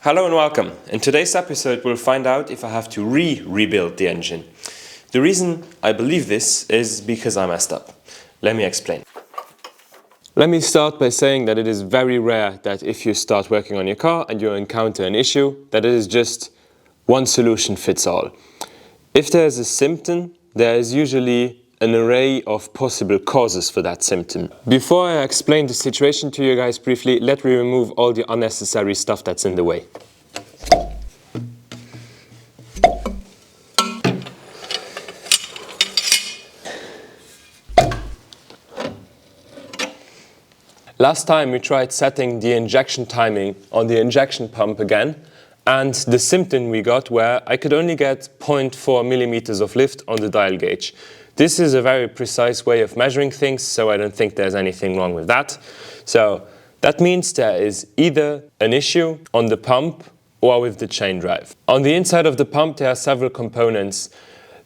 Hello and welcome. In today's episode we'll find out if I have to rebuild the engine. The reason I believe this is because I messed up. Let me explain. Let me start by saying that it is very rare that if you start working on your car and you encounter an issue, that it is just one solution fits all. If there is a symptom, there is usually an array of possible causes for that symptom. Before I explain the situation to you guys briefly, let me remove all the unnecessary stuff that's in the way. Last time we tried setting the injection timing on the injection pump again, and the symptom we got where I could only get 0.4 millimeters of lift on the dial gauge. This is a very precise way of measuring things, so I don't think there's anything wrong with that. So that means there is either an issue on the pump or with the chain drive. On the inside of the pump there are several components.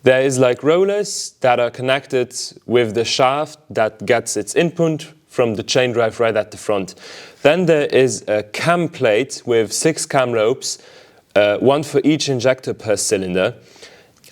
There is like rollers that are connected with the shaft that gets its input from the chain drive right at the front. Then there is a cam plate with 6 cam lobes, one for each injector per cylinder.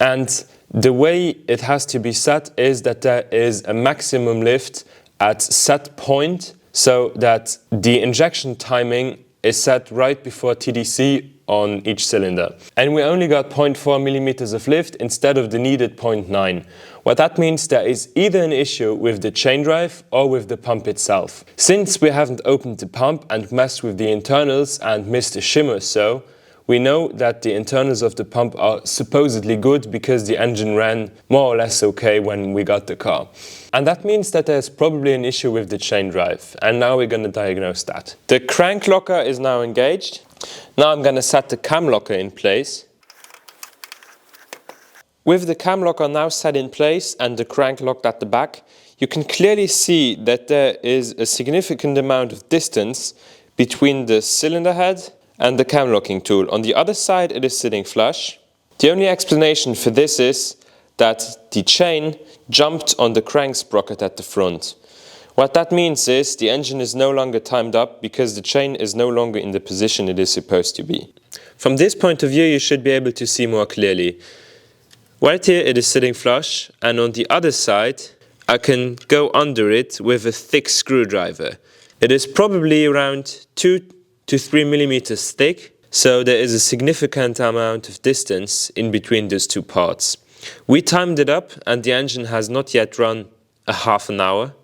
And the way it has to be set is that there is a maximum lift at set point so that the injection timing is set right before TDC on each cylinder. And we only got 0.4 millimeters of lift instead of the needed 0.9. What that means, there is either an issue with the chain drive or with the pump itself. Since we haven't opened the pump and messed with the internals and missed a shim or so, we know that the internals of the pump are supposedly good because the engine ran more or less okay when we got the car. And that means that there's probably an issue with the chain drive, and now we're going to diagnose that. The crank locker is now engaged. Now I'm going to set the cam locker in place. With the cam locker now set in place and the crank locked at the back, you can clearly see that there is a significant amount of distance between the cylinder head and the cam locking tool. On the other side it is sitting flush. The only explanation for this is that the chain jumped on the crank sprocket at the front. What that means is the engine is no longer timed up because the chain is no longer in the position it is supposed to be. From this point of view you should be able to see more clearly. Right here it is sitting flush, and on the other side I can go under it with a thick screwdriver. It is probably around 2 to 3 millimeters thick, so there is a significant amount of distance in between those two parts. We timed it up and the engine has not yet run a half an hour.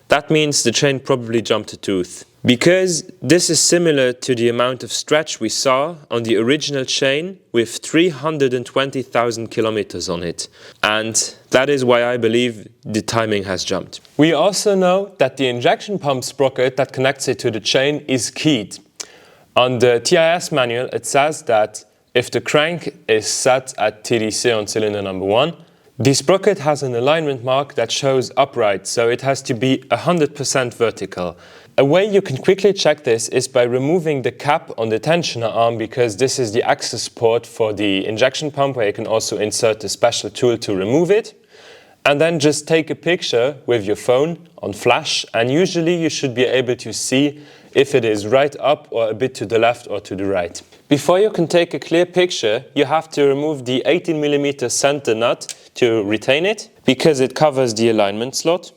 That means the chain probably jumped a tooth. Because this is similar to the amount of stretch we saw on the original chain with 320,000 kilometers on it. And that is why I believe the timing has jumped. We also know that the injection pump sprocket that connects it to the chain is keyed. On the TIS manual it says that if the crank is set at TDC on cylinder number 1, the sprocket has an alignment mark that shows upright, so it has to be 100% vertical. A way you can quickly check this is by removing the cap on the tensioner arm, because this is the access port for the injection pump where you can also insert a special tool to remove it. And then just take a picture with your phone on flash, and usually you should be able to see if it is right up or a bit to the left or to the right. Before you can take a clear picture, you have to remove the 18mm center nut to retain it, because it covers the alignment slot.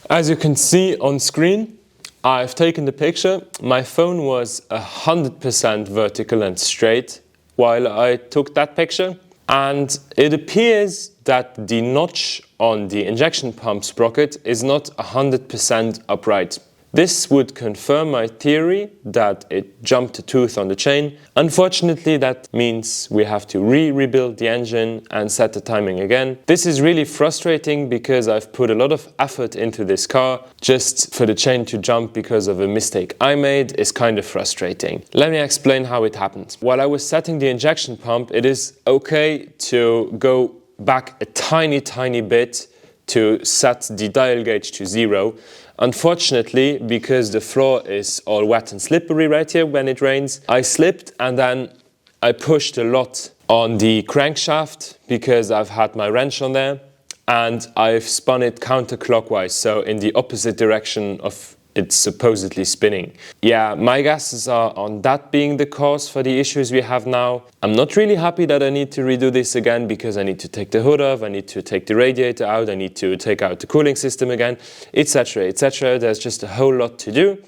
As you can see on screen, I've taken the picture. My phone was 100% vertical and straight while I took that picture. And it appears that the notch on the injection pump sprocket is not 100% upright. This would confirm my theory that it jumped a tooth on the chain. Unfortunately, that means we have to rebuild the engine and set the timing again. This is really frustrating because I've put a lot of effort into this car. Just for the chain to jump because of a mistake I made is kind of frustrating. Let me explain how it happened. While I was setting the injection pump, it is okay to go back a tiny bit to set the dial gauge to 0. Unfortunately, because the floor is all wet and slippery right here when it rains, I slipped and then I pushed a lot on the crankshaft because I've had my wrench on there. and I've spun it counterclockwise, so in the opposite direction of it's supposedly spinning. Yeah, my guesses are on that being the cause for the issues we have now. I'm not really happy that I need to redo this again, because I need to take the hood off, I need to take the radiator out, I need to take out the cooling system again, etc, etc. There's just a whole lot to do.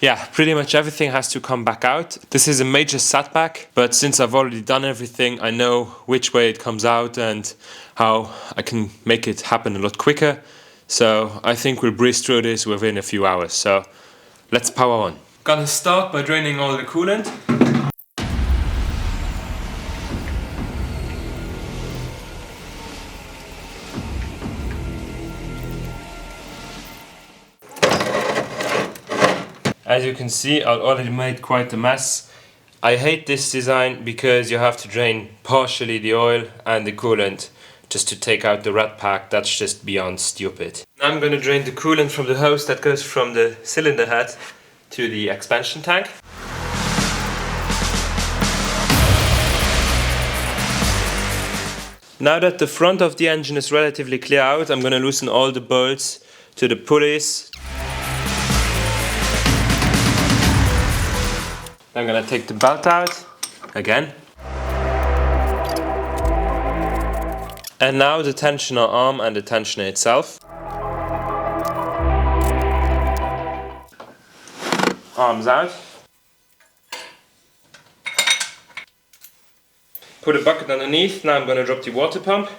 Yeah, pretty much everything has to come back out. This is a major setback, but since I've already done everything, I know which way it comes out and how I can make it happen a lot quicker. So I think we'll breeze through this within a few hours. So let's power on. Gonna start by draining all the coolant. As you can see, I've already made quite a mess. I hate this design because you have to drain partially the oil and the coolant just to take out the rat pack. That's just beyond stupid. Now I'm going to drain the coolant from the hose that goes from the cylinder head to the expansion tank. Now that the front of the engine is relatively clear out, I'm going to loosen all the bolts to the pulleys. I'm gonna take the belt out again. And now the tensioner arm and the tensioner itself. Arms out. Put a bucket underneath. Now I'm gonna drop the water pump.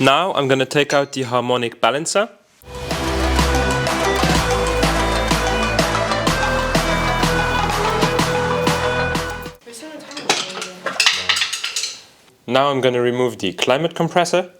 Now I'm going to take out the harmonic balancer. Now I'm going to remove the climate compressor.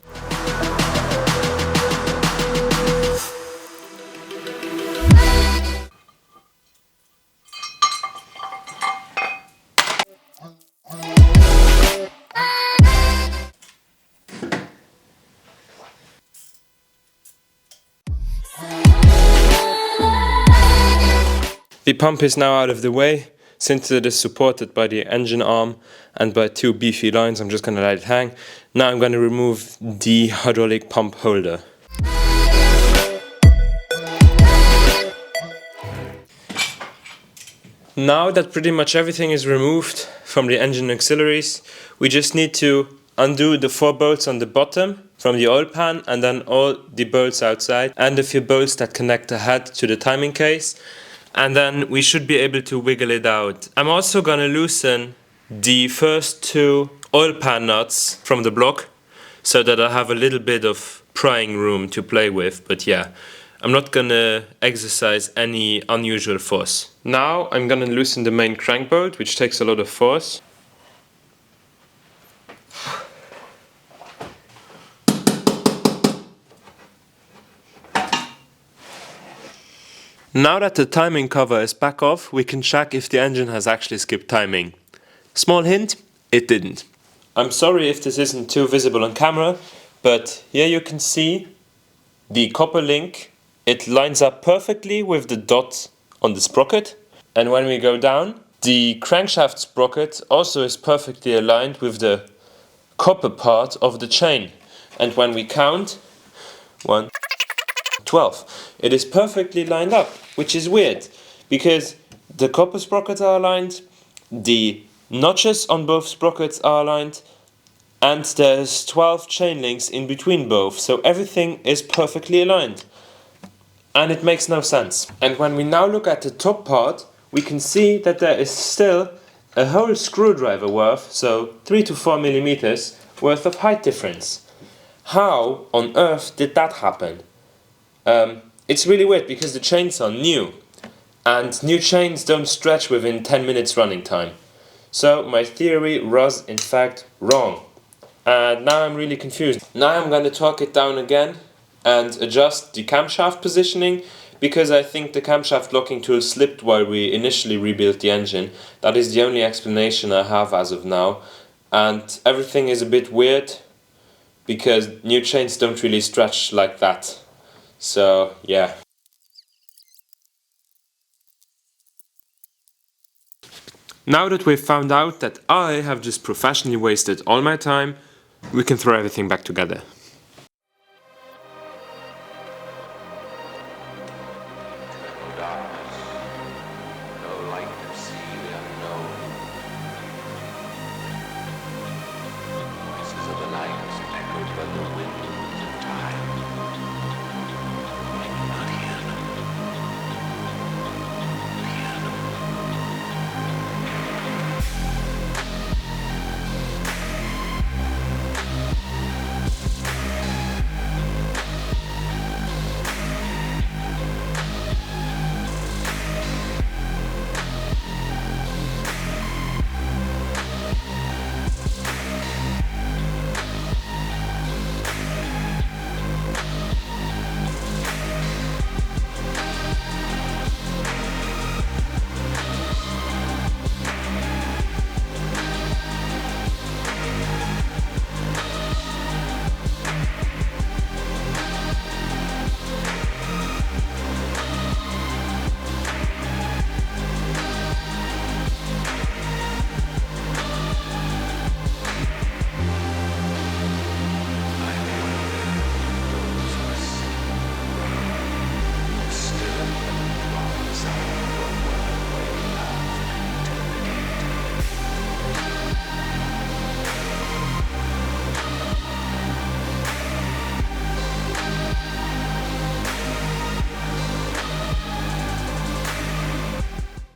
The pump is now out of the way. Since it is supported by the engine arm and by two beefy lines, I'm just going to let it hang. Now I'm going to remove the hydraulic pump holder. Now that pretty much everything is removed from the engine auxiliaries, we just need to undo the 4 bolts on the bottom from the oil pan, and then all the bolts outside and a few bolts that connect the head to the timing case. And then we should be able to wiggle it out. I'm also gonna loosen the first 2 oil pan nuts from the block so that I have a little bit of prying room to play with. But yeah, I'm not gonna exercise any unusual force. Now I'm gonna loosen the main crank bolt, which takes a lot of force. Now that the timing cover is back off, we can check if the engine has actually skipped timing. Small hint, it didn't. I'm sorry if this isn't too visible on camera, but here you can see the copper link. It lines up perfectly with the dot on the sprocket. And when we go down, the crankshaft sprocket also is perfectly aligned with the copper part of the chain. And when we count, 1, 12. It is perfectly lined up, which is weird because the copper sprockets are aligned, the notches on both sprockets are aligned, and there's 12 chain links in between both, so everything is perfectly aligned. And it makes no sense. And when we now look at the top part, we can see that there is still a whole screwdriver worth, so 3 to 4 millimeters worth of height difference. How on earth did that happen? It's really weird because the chains are new, and new chains don't stretch within 10 minutes running time. So my theory was in fact wrong, and now I'm really confused. Now I'm going to torque it down again and adjust the camshaft positioning, because I think the camshaft locking tool slipped while we initially rebuilt the engine. That is the only explanation I have as of now, and everything is a bit weird. because new chains don't really stretch like that. So yeah. Now that we've found out that I have just professionally wasted all my time, we can throw everything back together.